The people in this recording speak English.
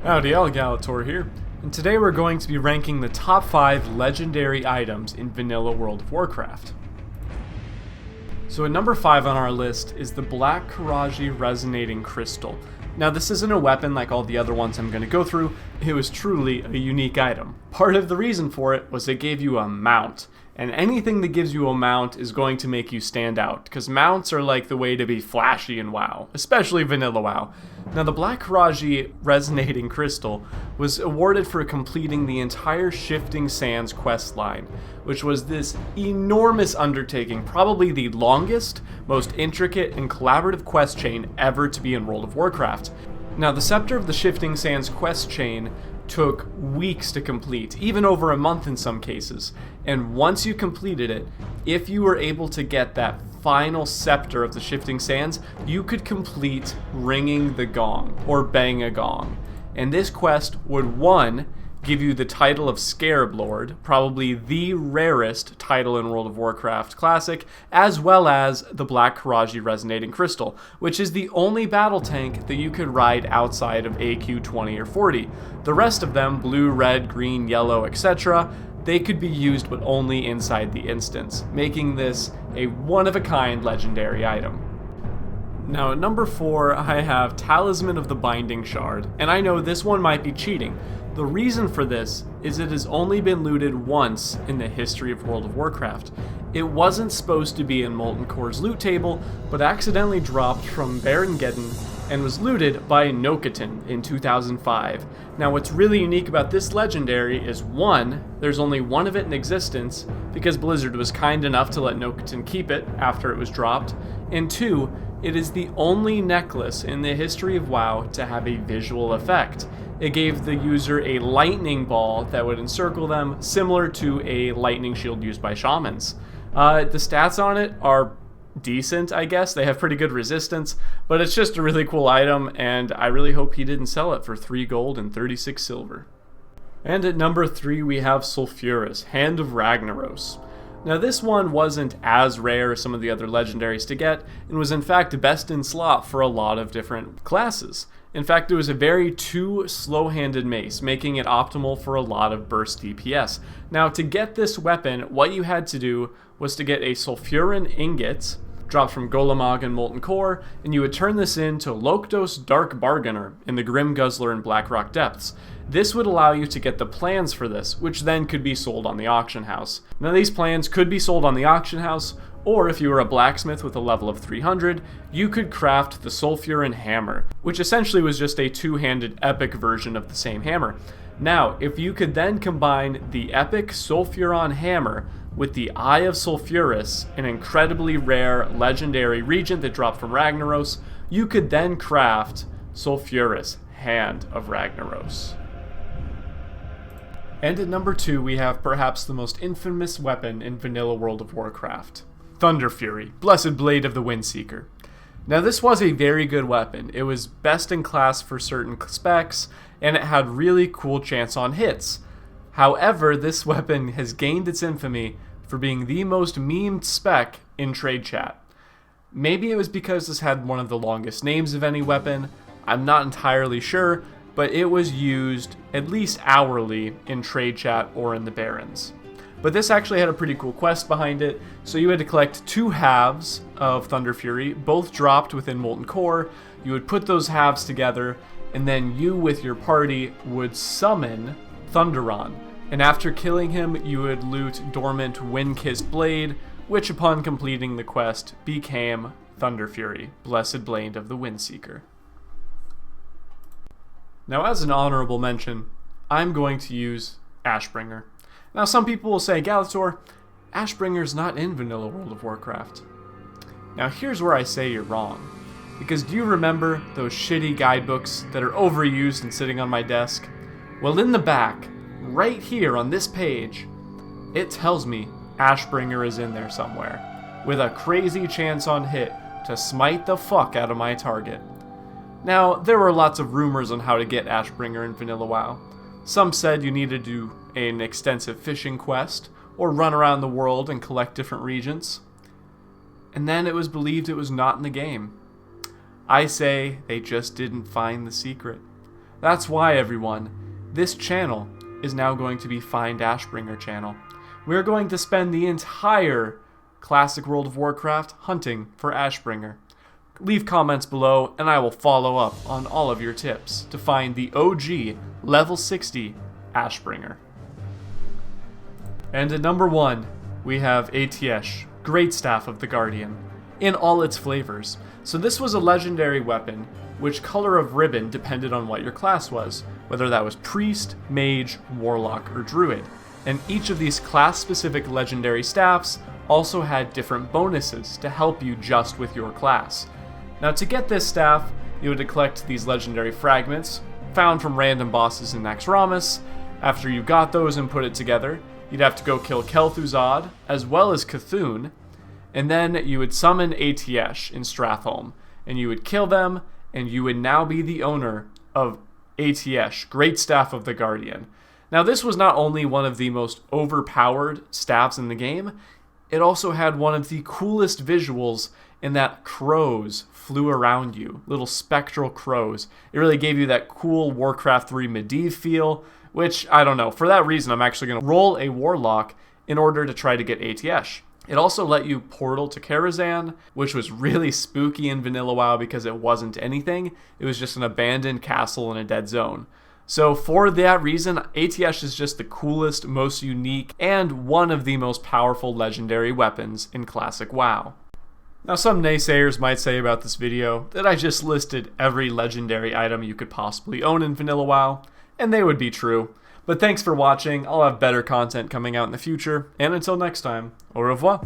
Howdy, Galator here, and today we're going to be ranking the top 5 legendary items in vanilla World of Warcraft. So at number 5 on our list is the Black Qiraji Resonating Crystal. Now this isn't a weapon like all the other ones I'm going to go through, it was truly a unique item. Part of the reason for it was it gave you a mount, and anything that gives you a mount is going to make you stand out, because mounts are like the way to be flashy in WoW, especially vanilla WoW. Now the Black Qiraji Resonating Crystal was awarded for completing the entire Shifting Sands quest line, which was this enormous undertaking, probably the longest, most intricate, and collaborative quest chain ever to be in World of Warcraft. Now the Scepter of the Shifting Sands quest chain took weeks to complete, even over a month in some cases, and once you completed it, if you were able to get that final Scepter of the Shifting Sands, you could complete ringing the gong, or bang a gong. And this quest would, 1, give you the title of Scarab Lord, probably the rarest title in World of Warcraft Classic, as well as the Black Qiraji Resonating Crystal, which is the only battle tank that you could ride outside of AQ 20 or 40. The rest of them, blue, red, green, yellow, etc., they could be used but only inside the instance, making this a one-of-a-kind legendary item. Now at number 4, I have Talisman of the Binding Shard, and I know this one might be cheating. The reason for this is it has only been looted once in the history of World of Warcraft. It wasn't supposed to be in Molten Core's loot table, but accidentally dropped from Baron Geddon and was looted by Nokatin in 2005. Now what's really unique about this legendary is 1, there's only one of it in existence because Blizzard was kind enough to let Nokatin keep it after it was dropped, and 2, it is the only necklace in the history of WoW to have a visual effect. It gave the user a lightning ball that would encircle them, similar to a lightning shield used by shamans. The stats on it are decent, I guess. They have pretty good resistance, but it's just a really cool item, and I really hope he didn't sell it for 3 gold and 36 silver. And at number 3 we have Sulfuras, Hand of Ragnaros. Now this one wasn't as rare as some of the other legendaries to get, and was in fact best in slot for a lot of different classes. In fact, it was a very too slow-handed mace, making it optimal for a lot of burst DPS. Now to get this weapon, what you had to do was to get a Sulfuran ingot, dropped from Golemag and Molten Core, and you would turn this into Lokdos Dark Bargainer in the Grim Guzzler and Blackrock Depths. This would allow you to get the plans for this, which then could be sold on the auction house. Now these plans could be sold on the auction house, or if you were a blacksmith with a level of 300, you could craft the Sulfuran Hammer, which essentially was just a two-handed epic version of the same hammer. Now, if you could then combine the epic Sulfuran Hammer with the Eye of Sulfuras, an incredibly rare legendary regent that dropped from Ragnaros, you could then craft Sulfuras, Hand of Ragnaros. And at number 2 we have perhaps the most infamous weapon in vanilla World of Warcraft. Thunder Fury, Blessed Blade of the Windseeker. Now this was a very good weapon. It was best in class for certain specs, and it had really cool chance on hits. However, this weapon has gained its infamy for being the most memed spec in trade chat. Maybe it was because this had one of the longest names of any weapon, I'm not entirely sure, but it was used at least hourly in trade chat or in the Barrens. But this actually had a pretty cool quest behind it, so you had to collect 2 halves of Thunder Fury, both dropped within Molten Core. You would put those halves together, and then you with your party would summon Thunderon. And after killing him, you would loot Dormant Windkissed Blade, which upon completing the quest became Thunder Fury, Blessed Blade of the Windseeker. Now as an honorable mention, I'm going to use Ashbringer. Now some people will say, Galator, Ashbringer's not in vanilla World of Warcraft. Now here's where I say you're wrong. Because do you remember those shitty guidebooks that are overused and sitting on my desk? Well, in the back, right here on this page, it tells me Ashbringer is in there somewhere, with a crazy chance on hit to smite the fuck out of my target. Now, there were lots of rumors on how to get Ashbringer in vanilla WoW. Some said you needed to do an extensive fishing quest, or run around the world and collect different regions. And then it was believed it was not in the game. I say they just didn't find the secret. That's why, everyone, this channel is now going to be Find Ashbringer channel. We're going to spend the entire classic World of Warcraft hunting for Ashbringer. Leave comments below and I will follow up on all of your tips to find the OG level 60 Ashbringer. And at number 1, we have Atiesh, Great Staff of the Guardian, in all its flavors. So this was a legendary weapon, which color of ribbon depended on what your class was, whether that was Priest, Mage, Warlock, or Druid. And each of these class-specific legendary staffs also had different bonuses to help you just with your class. Now to get this staff, you would collect these legendary fragments, found from random bosses in Naxxramas. After you got those and put it together, you'd have to go kill Kel'Thuzad, as well as Cthulhu, and then you would summon Atiesh in Stratholme, and you would kill them, and you would now be the owner of Atiesh, Great Staff of the Guardian. Now this was not only one of the most overpowered staffs in the game, it also had one of the coolest visuals in that crows flew around you, little spectral crows. It really gave you that cool Warcraft 3 Medivh feel, which, I don't know, for that reason I'm actually going to roll a Warlock in order to try to get Atiesh. It also let you portal to Karazhan, which was really spooky in Vanilla WoW because it wasn't anything. It was just an abandoned castle in a dead zone. So for that reason, Atiesh is just the coolest, most unique, and one of the most powerful legendary weapons in classic WoW. Now some naysayers might say about this video that I just listed every legendary item you could possibly own in Vanilla WoW, and they would be true. But thanks for watching, I'll have better content coming out in the future, and until next time, au revoir!